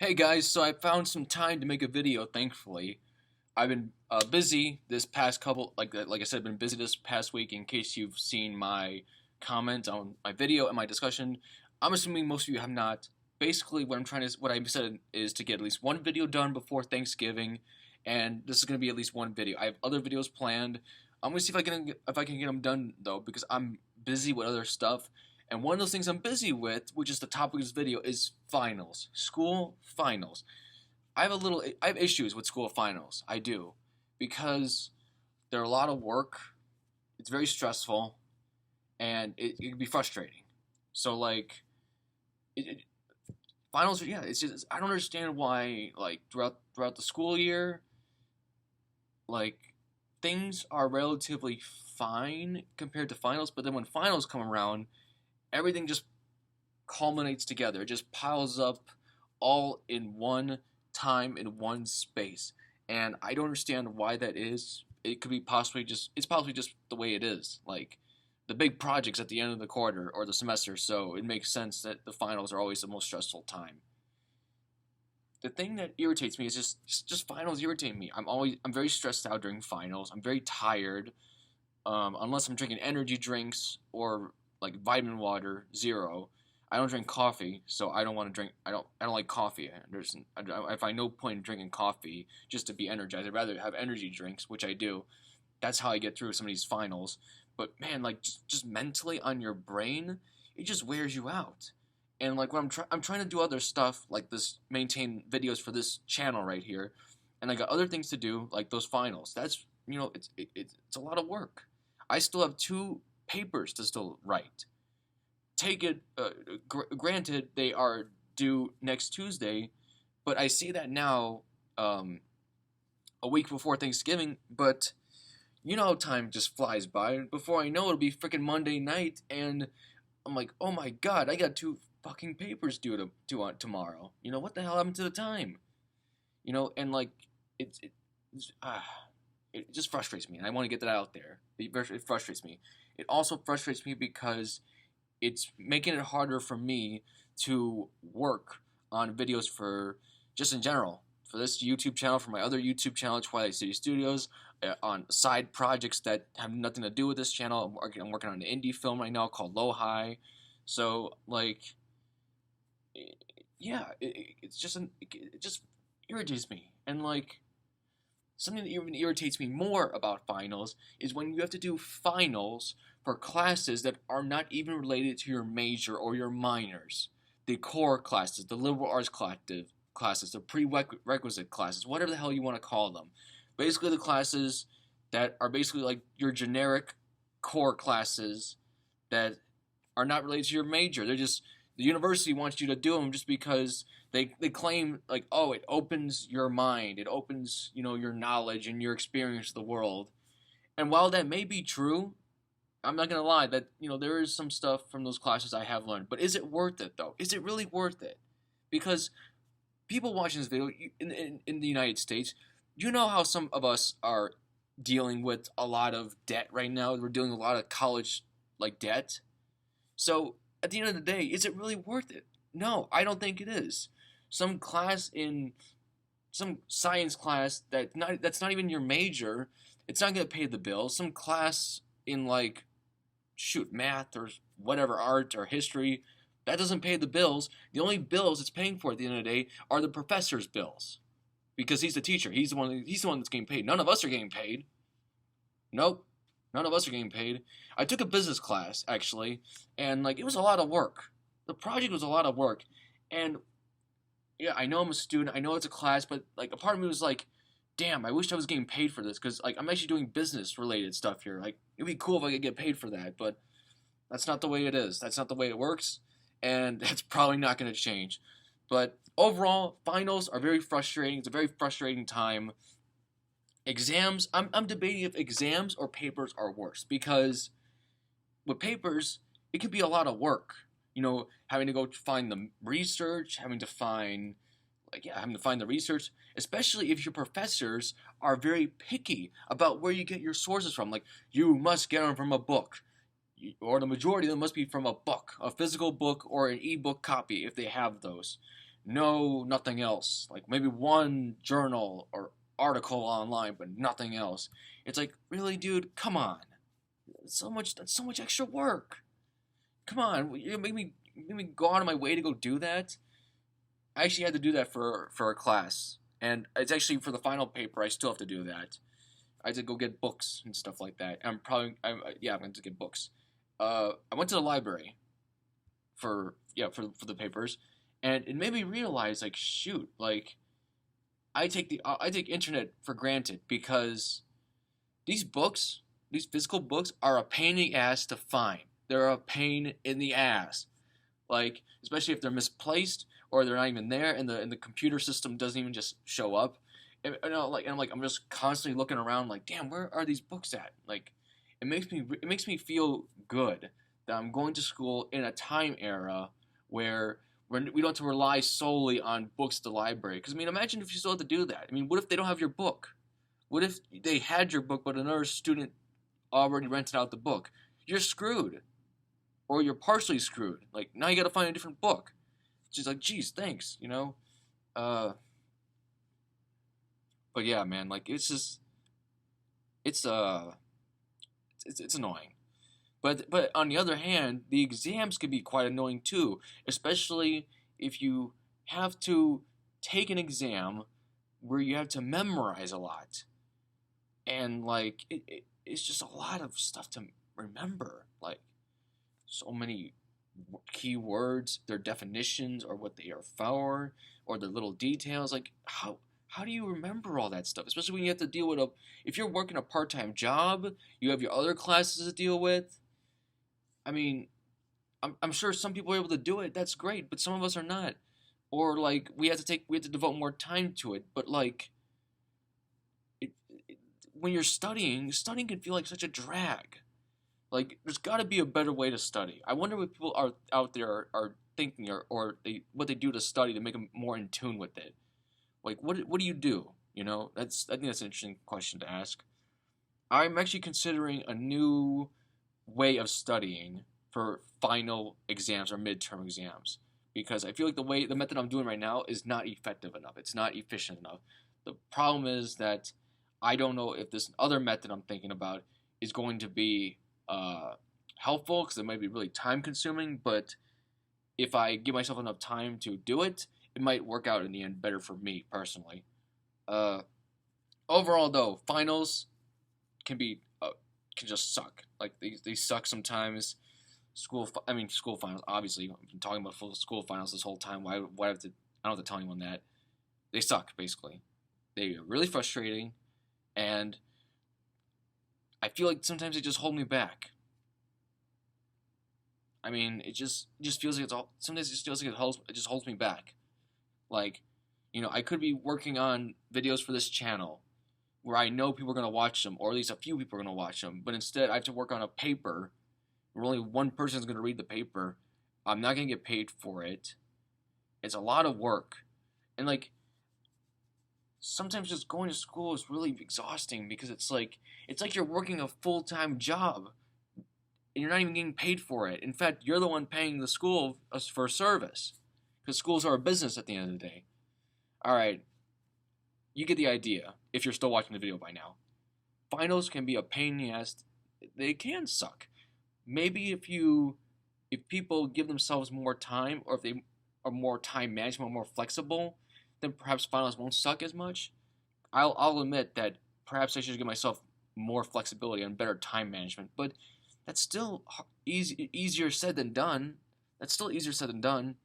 Hey guys, so I found some time to make a video, thankfully. I've been busy this past couple, like I said, been busy this past week. In case you've seen my comment on my video and my discussion, I'm assuming most of you have not. Basically, what I said is to get at least one video done before Thanksgiving, and this is gonna be at least one video. I have other videos planned. I'm gonna see if I can get them done though, because I'm busy with other stuff. And one of those things I'm busy with, which is the topic of this video, is finals. School finals. I have issues with school finals. I do. Because they're a lot of work, it's very stressful, and it can be frustrating. So it, it, finals, yeah, it's just I don't understand why throughout the school year, like things are relatively fine compared to finals, but then when finals come around, everything just culminates together. It just piles up all in one time in one space. And I don't understand why that is. It could be it's possibly just the way it is. Like the big projects at the end of the quarter or the semester, so it makes sense that the finals are always the most stressful time. The thing that irritates me is just finals irritate me. I'm very stressed out during finals. I'm very tired. Unless I'm drinking energy drinks or like vitamin water, zero. I don't drink coffee, so I don't want to drink. I don't like coffee. I find no point in drinking coffee just to be energized. I'd rather have energy drinks, which I do. That's how I get through some of these finals. But man, like just mentally on your brain, it just wears you out. And like when I'm trying to do other stuff like this, maintain videos for this channel right here, and I got other things to do like those finals. That's it's a lot of work. I still have two papers to still write. Take it, granted, they are due next Tuesday, but I say that now, a week before Thanksgiving, but you know how time just flies by. Before I know it, it'll be freaking Monday night, and I'm like, oh my god, I got two fucking papers due on tomorrow. You know, what the hell happened to the time? You know, and like, it's, it's ah, it just frustrates me, and I want to get that out there. It frustrates me. It also frustrates me because it's making it harder for me to work on videos for just in general for this YouTube channel, for my other YouTube channel, Twilight City Studios, on side projects that have nothing to do with this channel. I'm working on an indie film right now called Low High. So like, yeah, it just irritates me, and like something that even irritates me more about finals is when you have to do finals for classes that are not even related to your major or your minors. The core classes, the liberal arts collective classes, the prerequisite classes, whatever the hell you want to call them. Basically, the classes that are basically like your generic core classes that are not related to your major. They're just the university wants you to do them just because they claim like, oh, it opens your mind, it opens your knowledge and your experience of the world. And while that may be true, I'm not gonna lie that there is some stuff from those classes I have learned. But is it worth it though? Is it really worth it? Because people watching this video in the United States, you know how some of us are dealing with a lot of debt right now. We're dealing with a lot of college like debt. So at the end of the day, is it really worth it? No, I don't think it is. Some class in some science class that's not even your major, it's not going to pay the bills. Some class in like shoot math or whatever art or history that doesn't pay the bills. The only bills it's paying for at the end of the day are the professor's bills because he's the teacher. He's the one that's getting paid. None of us are getting paid. Nope. None of us are getting paid. I took a business class actually, and like it was a lot of work. The project was a lot of work, and yeah, I know I'm a student. I know it's a class, but like a part of me was like, damn, I wish I was getting paid for this because like I'm actually doing business related stuff here. Like it'd be cool if I could get paid for that, but that's not the way it is. That's not the way it works, and that's probably not going to change. But overall, finals are very frustrating. It's a very frustrating time. Exams, I'm debating if exams or papers are worse because with papers, it could be a lot of work. Having to go find the research, having to find the research, especially if your professors are very picky about where you get your sources from. Like, you must get them from a book, or the majority of them must be from a book, a physical book, or an ebook copy if they have those. no, nothing else. Like maybe one journal or article online, but nothing else. It's like, really, dude, come on. That's so much extra work. Come on, you make me go out of my way to go do that. I actually had to do that for a class, and it's actually for the final paper. I still have to do that. I had to go get books and stuff like that. I'm going to get books. I went to the library for the papers, and it made me realize like shoot, like I take internet for granted because these books, these physical books, are a pain in the ass to find. They're a pain in the ass, like especially if they're misplaced or they're not even there, and the computer system doesn't even just show up. I'm just constantly looking around, like, damn, where are these books at? Like, it makes me feel good that I'm going to school in a time era where we don't have to rely solely on books at the library. Because I mean, imagine if you still have to do that. I mean, what if they don't have your book? What if they had your book, but another student already rented out the book? You're screwed, or you're partially screwed. Like now you got to find a different book. She's like, geez, thanks, you know. Uh, but yeah, man, like it's just it's it's annoying. But on the other hand, the exams can be quite annoying too, especially if you have to take an exam where you have to memorize a lot, and like it's just a lot of stuff to remember, like so many keywords, their definitions, or what they are for, or the little details. Like how do you remember all that stuff? Especially when you have to deal with a if you're working a part time job, you have your other classes to deal with. I mean, I'm sure some people are able to do it. That's great, but some of us are not. Or like we have to devote more time to it. But like when you're studying can feel like such a drag. Like there's got to be a better way to study. I wonder what people are out there are thinking or what they do to study to make them more in tune with it. Like what do you do? You know, I think that's an interesting question to ask. I'm actually considering a new way of studying for final exams or midterm exams because I feel like the method I'm doing right now is not effective enough. It's not efficient enough. The problem is that I don't know if this other method I'm thinking about is going to be helpful because it might be really time consuming. But if I give myself enough time to do it, it might work out in the end better for me personally. Uh, Overall, though, finals can be can just suck. Like they suck sometimes. School finals. Obviously, I've been talking about full school finals this whole time. Why have to? I don't have to tell anyone that they suck. Basically, they are really frustrating, and I feel like sometimes they just hold me back. I mean, it just feels like it's all. Sometimes it just feels like it just holds me back. Like, you know, I could be working on videos for this channel where I know people are gonna watch them, or at least a few people are gonna watch them, but instead I have to work on a paper where only one person is gonna read the paper. I'm not gonna get paid for it. It's a lot of work, and like sometimes just going to school is really exhausting because it's like you're working a full time job and you're not even getting paid for it. In fact, you're the one paying the school for service because schools are a business at the end of the day. All right, you get the idea if you're still watching the video by now. Finals can be a pain in the ass. They can suck. Maybe if people give themselves more time or if they are more time management, more flexible, then perhaps finals won't suck as much. I'll admit that perhaps I should give myself more flexibility and better time management, but that's still easier said than done. That's still easier said than done.